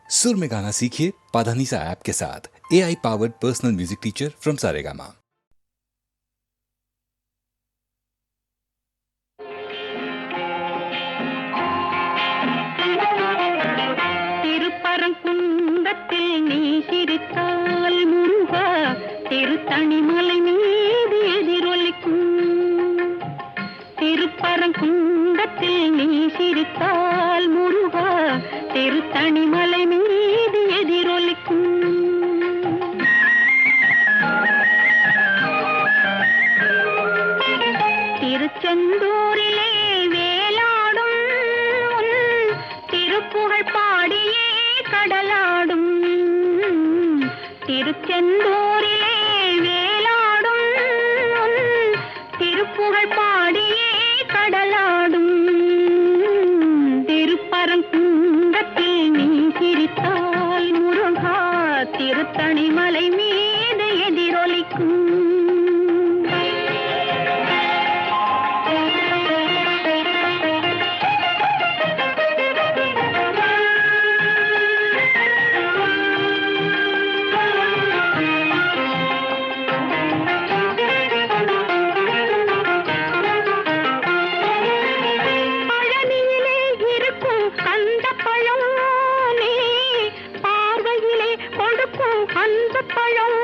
सुर में गाना सीखिए पाधानीसा ऐप के साथ। AI powered personal music teacher from Saregama. திருப்பரங்குன்றத்தில் நீ சிரித்தால் முருகா திருத்தணிமலை மீது எதிரொலிக்கும். திருப்பரங்குன்றத்தில் நீ சிரித்தால் முருகா திருத்தணிமலை மீது எதிரொலிக்கும். திருச்செந்தூரிலே வேலாடும் திருப்புகழ் பாடியே கடலாடும். திருச்செந்தூரிலே வேலாடும் திருப்புகழ் பாடியே கடலாடும். திருப்பரங்குன்றத்தில் நீ சிரித்தால் முருகா திருத்தணிமலை மீது எதிரொலிக்கும். பழனியிலே இருக்கும் கந்தப்பழம் நீ பார்வையிலே கொடுக்கும் அந்த பழம்.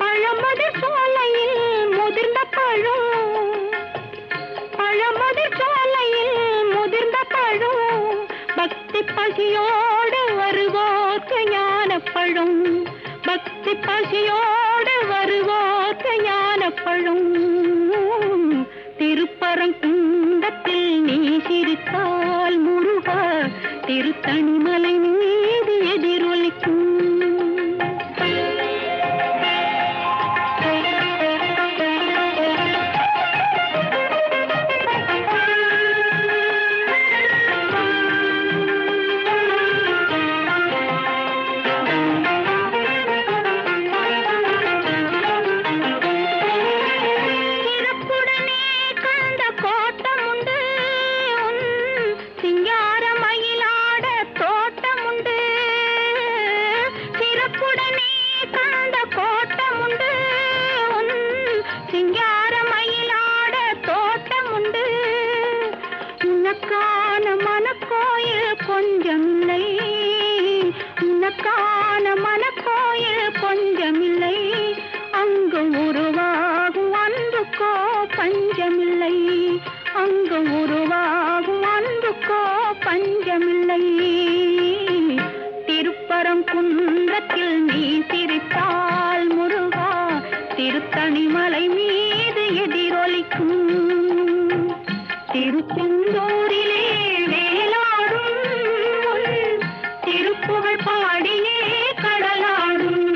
பழமதிர் சோலையில் முதிர்ந்த பழம். பழமதிர் சோலையில் முதிர்ந்த பழம். பக்தி பசியோடு வருவோர்க்கு ஞானப்பழம். பக்தி பசியோடு வருவோர்க்கு ஞானப்பழம். திருப்பரங்குன்றத்தில் நீ சிரித்தால் முருகா திருத்தணிமலை மீது எதிரொலிக்கும். உனக்கான மனக்கோயில் கொஞ்சமில்லை. உனக்கான மனக்கோயில் கொஞ்சமில்லை. அங்கு உருவாகும் அன்புக்கோ பஞ்சமில்லை. அங்கு உருவாகும் அன்புக்கோ பஞ்சமில்லை. திருப்பரங்குன்றத்தில் நீ சிரித்தால் முருகா திருத்தணிமலை மீது எதிரொலிக்கும். திருச்செந்தூரிலே வேலாடும் திருப்புகழ் பாடியே கடலாடும்.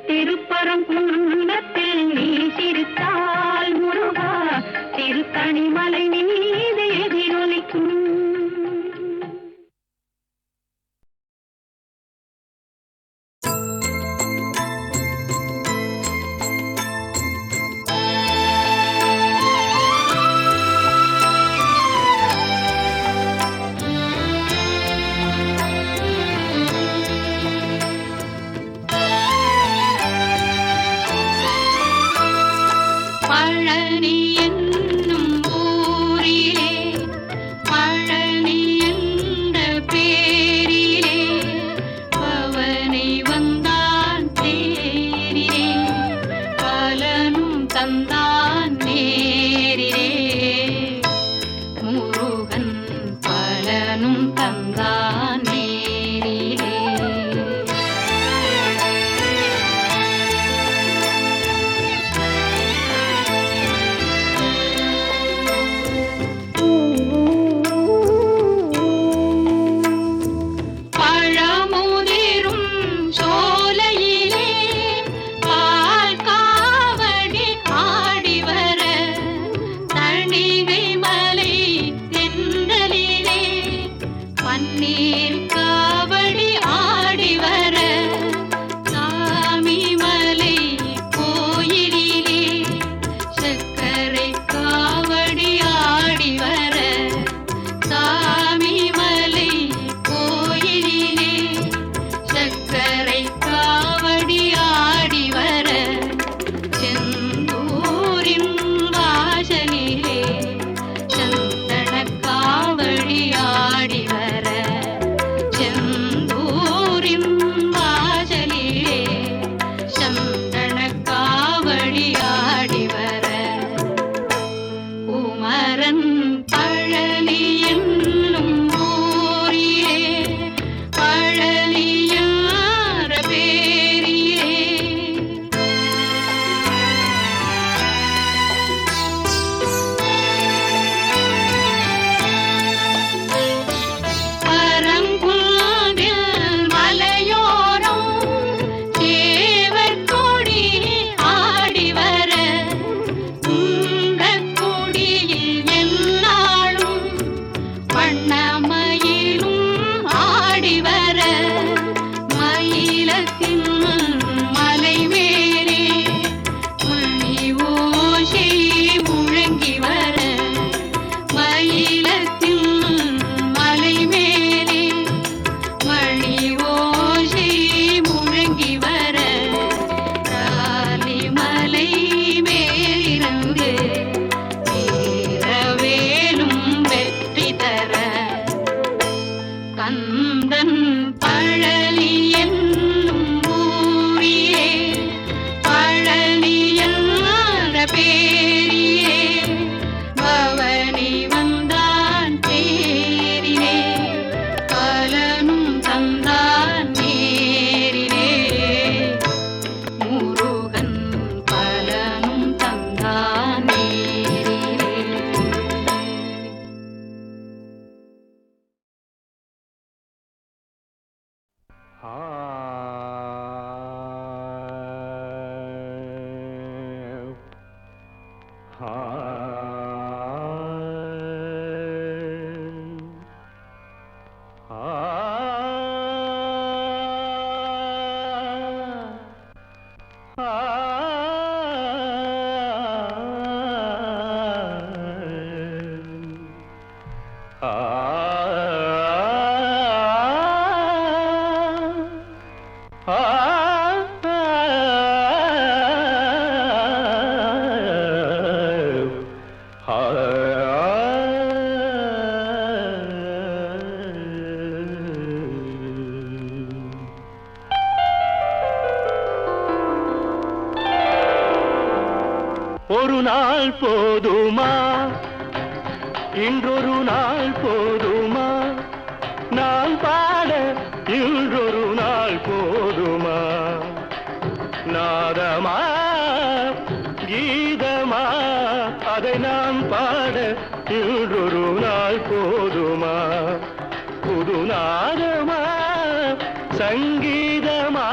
திருப்பரங்குன்றத்தில் நீ சிரித்தால் முருகா திருத்தணிமலை மீது எதிரொலிக்கும். சோலையிலே பால் காவடி ஆடி வர ஒரு நாள் போதுமா, இன்றொரு நாள் போதுமா, நான் பாட இன்றொரு நாள் போதுமா, நாதமா கீதமா அதை நான் பாட இன்றொரு நாள் போதுமா, புது நாதமா சங்கீதமா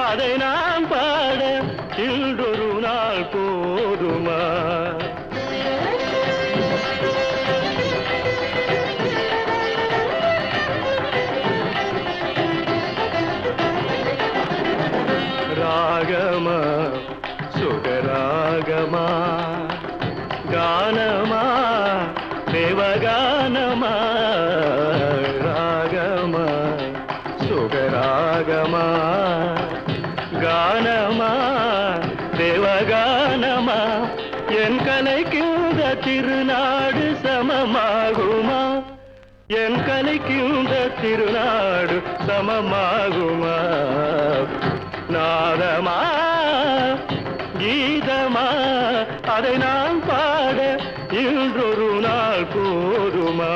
அதை நான் பாட இன்றொரு நாள் போதுமா. ராகமா சுகராகமா கானமா தேவகானமா, ராகமா சுகராகமா கானமா தேவகானமா, என் கலைக்குந்த திருநாடு சமமாகுமா, என் கலைக்குந்த திருநாடு சமமாகுமா, நாதமா கீதமா அதை நான் பாட இன்றொரு நாள் போதுமா.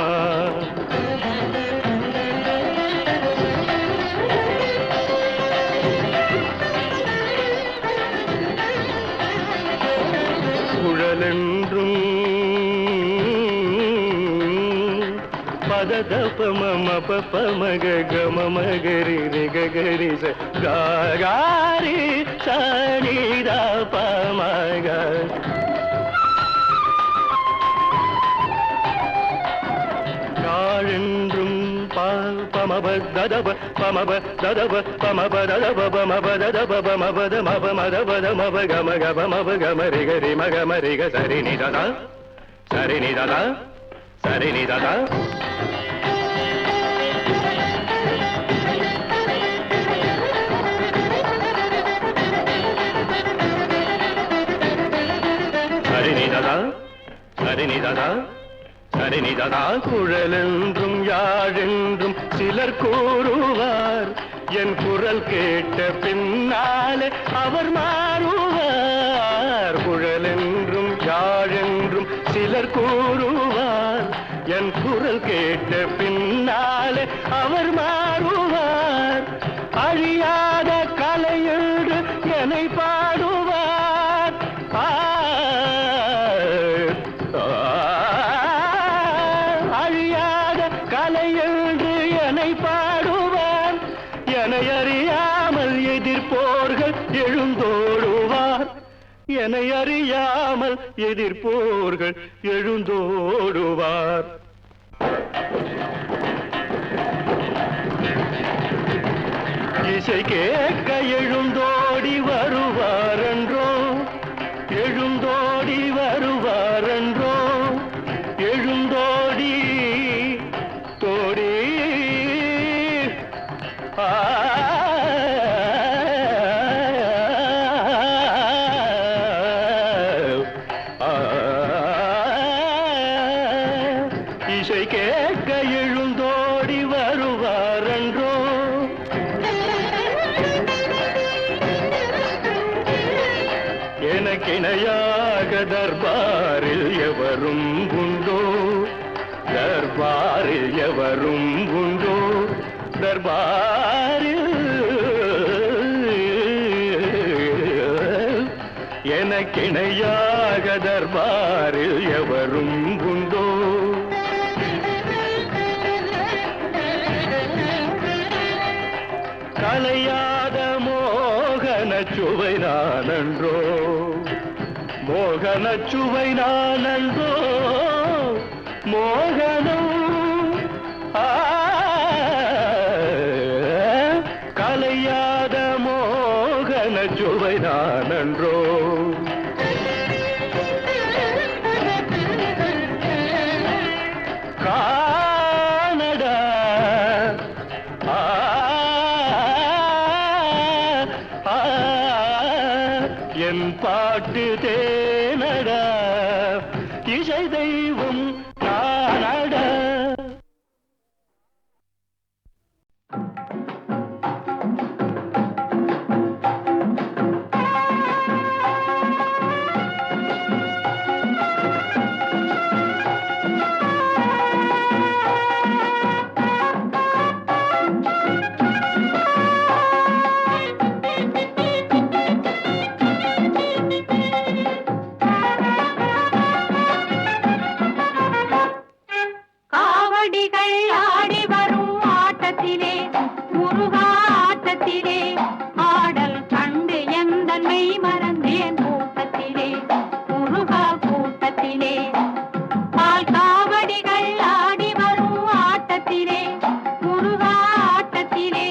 குழலென்றும் பதத பமம பமக கம மகரி ரிகரி காரி சனித பமக, காழென்றும் பமப ததப பமப ததப பமப ததப பமப ததப பமபத மப மதபத மப கம கப மப கம ரிகரி மக மரிக சரி நிததா சரி நிததா சரி நிததா. சரிநிததா சரிநிததா சரிநிததா. குழலென்றும் யாழென்றும் சிலர் கூறுவார், என் குரல் கேட்ட பின்னாலே அவர் மாறுவார். குழலென்றும் யாழென்றும் சிலர் கூறுவார், என் குரல் கேட்ட பின்னாலே அவர் மாறுவார். அழியாத கலையென்று என்னை பாடுவார், அழியாத கலையென்று என்னை பாடுவார். என்னை அறியாமல் எதிர்ப்போர்கள் எழுந்தோடுவார், என்னை அறியாமல் எதிர்ப்போர்கள் எழுந்தோடுவார். இசை கேட்க எழுந்தோடி வருவாரென்றோ, எழுந்தோடி வருவாரென்றோ, எழுந்தோடி தோடி இசை கேட்க எழுந்தோடி வருவாரென்றோ. எனக்கிணையாக தர்பாரில் எவரும் உண்டோ, தர்பாரில் எவரும் உண்டோ, தர்பாரில் எனக்கிணையாக தர்பாரில் எவரும் உண்டோ. கலையாத மோகன சுவை நானன்றோ, மோகன சுவை நானந்தோ மோகனம் கலையாத மோகன சுவை நானன்றோ கானடா என் பாட்டு தேனடா இசை தெய்வம் நானடா. காவடிகள் ஆடி வரும் ஆட்டத்திலே முருகா ஆட்டத்திலே ஆடல் கண்டு எந்தன்மை மறந்தேன் கூட்டத்திலே முருகா கூட்டத்திலே பால் காவடிகள் ஆடி வரும் ஆட்டத்திலே முருகா ஆட்டத்திலே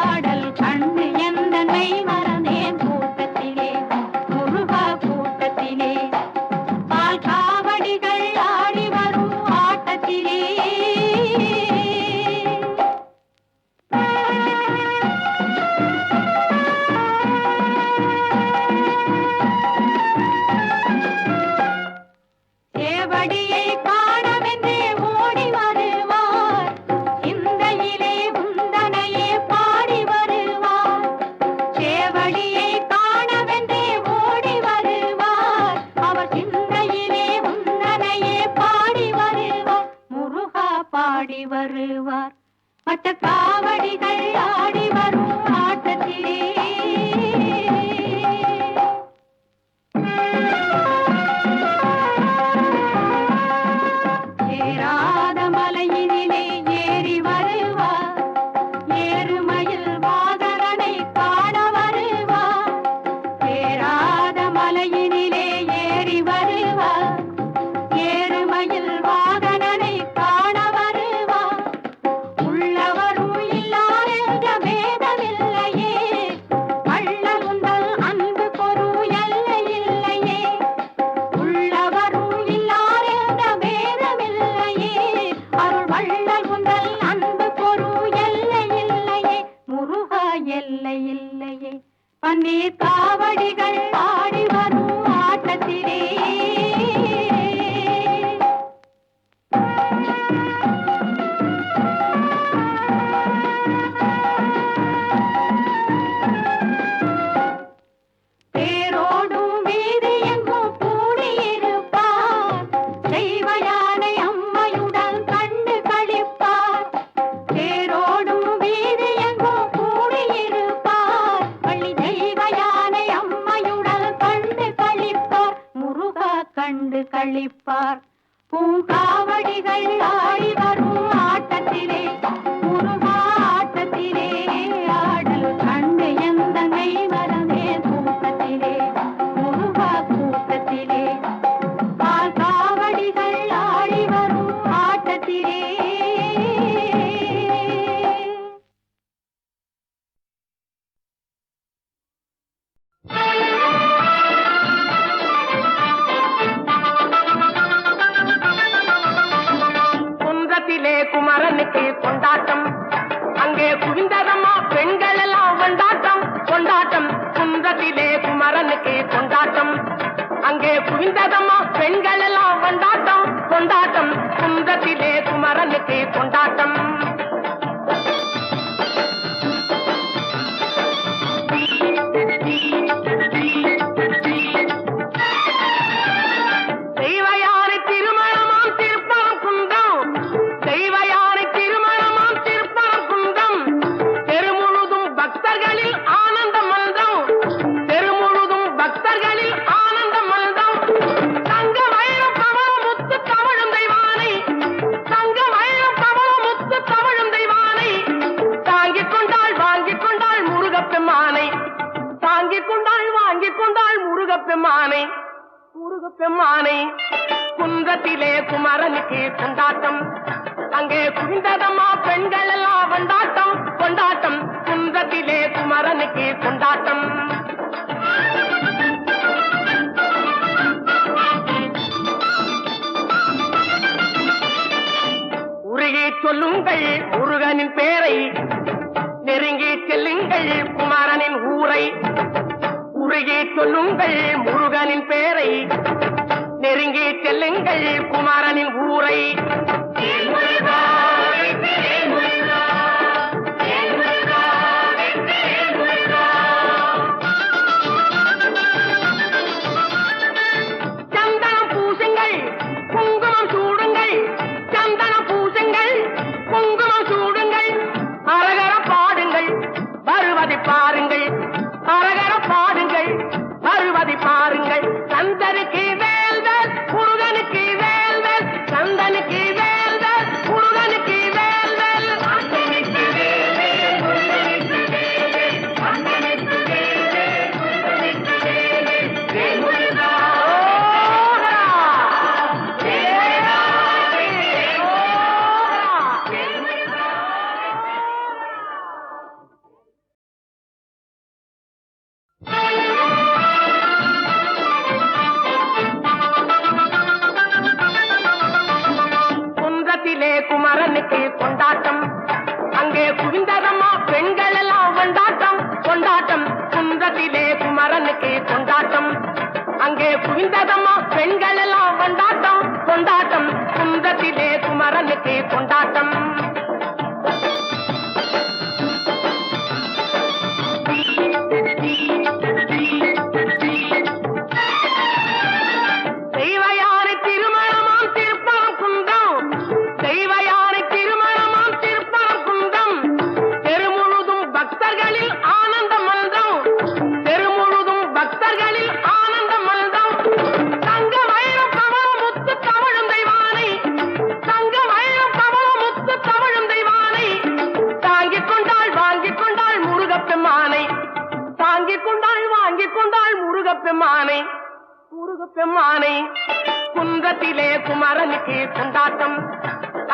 ஆடல் கண்டு எந்தன்மை மறந்தேன் கூட்டத்திலே முருகா கூட்டத்திலே பால் காவடிகள் ஆடி வரும் ஆட்டத்திலே சேவடியை காணவென்றே ஓடி வருவார் சிந்தையிலே உந்தனையே பாடி வருவார் சேவடியை காணவென்றே ஓடி வருவார் அவர் சிந்தையிலே உந்தனையே பாடி வருவார் முருகா பாடி வருவார் மற்ற காவடிகள் ஆடி வரும் ஆட்டத்திலே ஏறாத மலையினிலே ஏறி வருவார் ஏறுமயில் வாகரனை காண வருவார் ஏறாத மலையினிலே ஏறி வருவார் ஏறுமயில் வாகரனை காண வருவார் உள்ளவரும் இல்லார் என்ற பேதமில்லையே வள்ளலுந்தல் அன்பு பொரு எல்லை இல்லையே உள்ளவரும் இல்லார் என்ற பேதமில்லையே அருள் வள்ளல் உந்தல் அன்பு பொரு எல்லை இல்லையே முருகா எல்லை இல்லையே பன்னீர் காவடிகள் ஆடி வரும் ஆட்டத்திலே பேரோடும் வீதி எங்கும் கூடியிருப்பார் தெய்வ யானை அம்மையுடன் கண்டு களிப்பார் பேரோடும் வீதி எங்கும் கூடியிருப்பார் பள்ளி தெய்வ யானை அம்மையுடன் கண்டு களிப்பார் முருகா கண்டு களிப்பார் பூங்காவடிகள் ஆடி வரும் ஆட்டத்திலே முருகா ஆட்டத்திலே ஆடல் கண்டு எந்தனை வரவே கூட்டத்திலே முருகா கூட்டத்திலே பால் காவடிகள் ஆடி வரும் ஆட்டத்திலே குன்றத்திலே குமரனுக்கு கொண்டாட்டம் அங்கே குவிந்ததம்மா பெண்கள் எல்லாம் கொண்டாட்டம் கொண்டாட்டம் குன்றத்திலே குமரனுக்கு கொண்டாட்டம் அங்கே குவிந்ததம்மா பெண்கள் எல்லாம் கொண்டாட்டம் கொண்டாட்டம் குன்றத்திலே குமரனுக்கு கொண்டாட்டம் தெய்வயானை திருமணமாம் திருப்பரம் குன்றம் தெய்வயானை திருமணமாம் திருப்பரம் குன்றம் தெருமுழுதும் பக்தர்களில் ஆனந்த மல்தம் தெருமுழுதும் பக்தர்களில் ஆனந்த மல்தம் தங்க வைரம் பவள முத்து தவழும் தெய்வானை தங்க வைரம் பவள முத்து தவழும் தெய்வானை தாங்கிக் கொண்டாள் வாங்கிக் கொண்டாள் முருகப்பெம்மானை தாங்கிக் கொண்டாள் வாங்கிக் கொண்டாள் முருகப்பெம்மானை முருகப்பெம்மானை குன்றத்திலே குமரனுக்கு கொண்டாட்டம் அங்கே குவிந்ததம்மா பெண்கள் எல்லாம் கொண்டாட்டம் கொண்டாட்டம் குன்றத்திலே குமரனுக்கு கொண்டாட்டம் உருகி சொல்லுங்கள் முருகனின் பேரை நெருங்கி செல்லுங்கள் குமரனின் ஊரை உருகி சொல்லுங்கள் முருகனின் பேரை நெருங்கி செல்லுங்கள் குமரனின் ஊரை சந்தனம் பூசுங்கள் குங்குமம் சூடுங்கள் சந்தனம் பூசுங்கள் குங்குமம் சூடுங்கள் அரகர பாடுங்கள் வருவதை பாருங்கள் அரகர பாடுங்கள் வருவதை பாருங்கள் சந்தனுக்கு வேல்வேல் முருகனுக்கு வேல்வேல் சந்தனுக்கு வேல்வேல் முருகனுக்கு வேல்வேல் சந்தனுக்கு வேல்வேல் முருகனுக்கு வேல்வேல் சந்தனுக்கு வேல்வேல் முருகனுக்கு வேல்வேல் வேல் முருகா ஓஹரா வேலா வேல் முருகா குன்றத்திலே குமரனுக்கு கொண்டாட்டம் அங்கே குவிந்ததம்மா பெண்கள் எல்லாம் கொண்டாட்டம் கொண்டாட்டம் குன்றத்திலே குமரனுக்கு கொண்டாட்டம் அங்கே குவிந்ததம்மா பெண்கள் எல்லாம் கொண்டாட்டம் கொண்டாட்டம் குன்றத்திலே குமரனுக்கு கொண்டாட்டம் தெய்வயானை திருமணமாம் திருப்பரம் குன்றம் தெய்வயானை திருமணமாம் திருப்பரம் குன்றம் தெருமுழுதும் பக்தர்களில் ஆனந்த மல்தம் தெருமுழுதும் பக்தர்களில் ஆனந்த மல்தம் தங்க வைரம் கமல முத்து தவழும் தெய்வானை தங்க வைரம் கமல முத்து தவழும் தெய்வானை தாங்கிக் கொண்டாள் வாங்கிக் கொண்டாள் முருகப்பெம்மானை தாங்கிக் கொண்டாள் வாங்கிக் கொண்டாள் முருகப்பெம்மானை முருகப்பெம்மானை குன்றத்திலே குமரனுக்கு கொண்டாட்டம்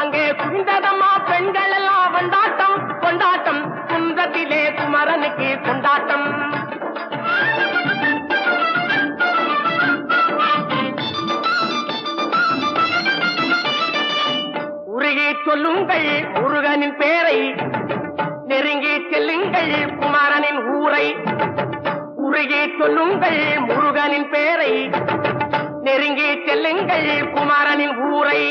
அங்கே குவிந்ததம்மா பெண்கள் எல்லாம் கொண்டாட்டம் கொண்டாட்டம் குன்றத்திலே குமரனுக்கு கொண்டாட்டம் உருகி சொல்லுங்கள் முருகனின் பேரை நெருங்கி செல்லுங்கள் குமரனின் ஊரை உருகி சொல்லுங்கள் முருகனின் பேரை நெருங்கி செல்லுங்கள் குமரனின் ஊரை